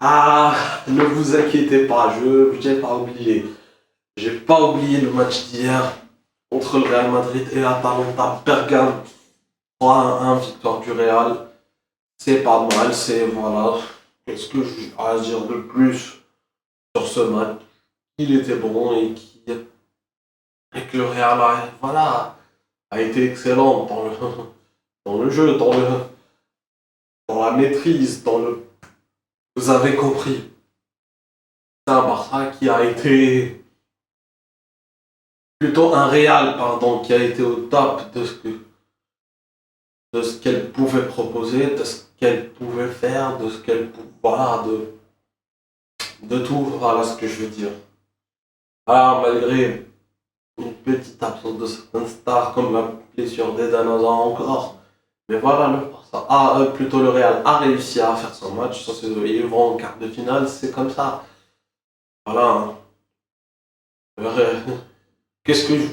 Ah, ne vous inquiétez pas, je n'ai pas oublié. J'ai pas oublié le match d'hier contre le Real Madrid et l'Atalanta Bergame. 3-1, victoire du Real. C'est pas mal, c'est voilà. Qu'est-ce que j'ai à dire de plus sur ce match? Il était bon et que le Real a été excellent dans le jeu, dans la maîtrise, vous avez compris. C'est un Barça qui a été plutôt un Real, pardon, qui a été au top de ce qu'elle pouvait proposer, de ce qu'elle pouvait faire, de ce qu'elle voilà, de tout, voilà ce que je veux dire. Alors, malgré une petite absence de certaines stars comme la blessure d'Eden Hazard encore, mais voilà, plutôt le Real a réussi à faire son match, ils vont en quart de finale, c'est comme ça. Voilà. Hein. Qu'est-ce que je-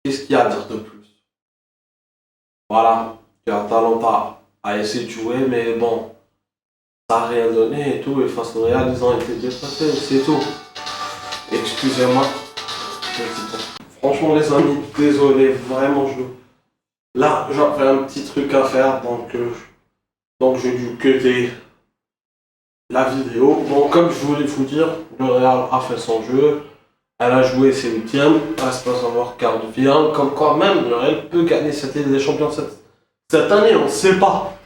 Qu'est-ce qu'il y a à dire de plus? Voilà, Atalanta a essayé de jouer, mais bon, ça n'a rien donné et tout, et face au Real, ils ont été dépassés, c'est tout. Excusez-moi. Franchement, les amis, désolé, vraiment, là, j'avais un petit truc à faire, donc j'ai dû cutter la vidéo. Bon, comme je voulais vous dire, le Real a fait son jeu, elle a joué ses huitièmes, reste à savoir quart de finale, comme quoi même le Real peut gagner cette Ligue des Champions cette année, on ne sait pas.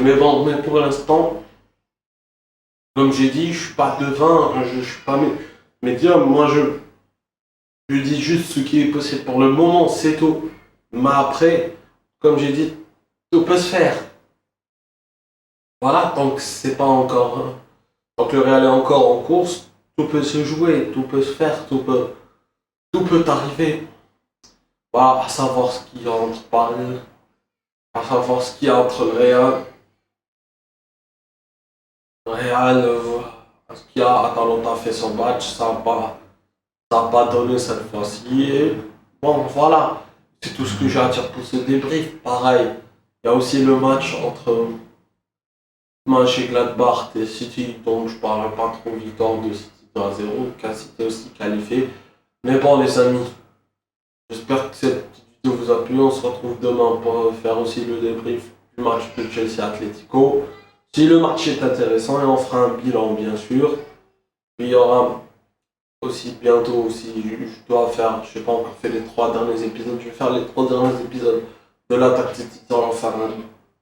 Mais bon, mais pour l'instant, comme j'ai dit, je suis pas devin, je suis pas médium, moi je dis juste ce qui est possible pour le moment, c'est tout. Mais après, comme j'ai dit, tout peut se faire. Voilà, tant que c'est pas encore. Tant que le Real est encore en course, tout peut se jouer, tout peut se faire, tout peut arriver. Voilà, à savoir ce qui entre par à savoir ce qu'il y a entre le Real, ce qu'il y a, Atalanta a fait son match, ça n'a pas donné cette fois-ci. Et bon, voilà, c'est tout ce que j'ai à dire pour ce débrief. Pareil, il y a aussi le match entre Mönchengladbach et City, donc je parlerai pas trop victoire de City 2-0, car City aussi qualifié. Mais bon, les amis, j'espère que cette petite vidéo vous a plu. On se retrouve demain pour faire aussi le débrief du match de Chelsea Atlético. Si le match est intéressant, et on fera un bilan, bien sûr. Il y aura aussi bientôt aussi, je dois faire, je n'ai pas encore fait les 3 derniers épisodes, je vais faire les 3 derniers épisodes de l'attaque Tactique, on va faire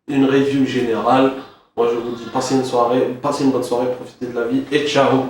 une review générale. Moi je vous dis passez une bonne soirée, profitez de la vie et ciao.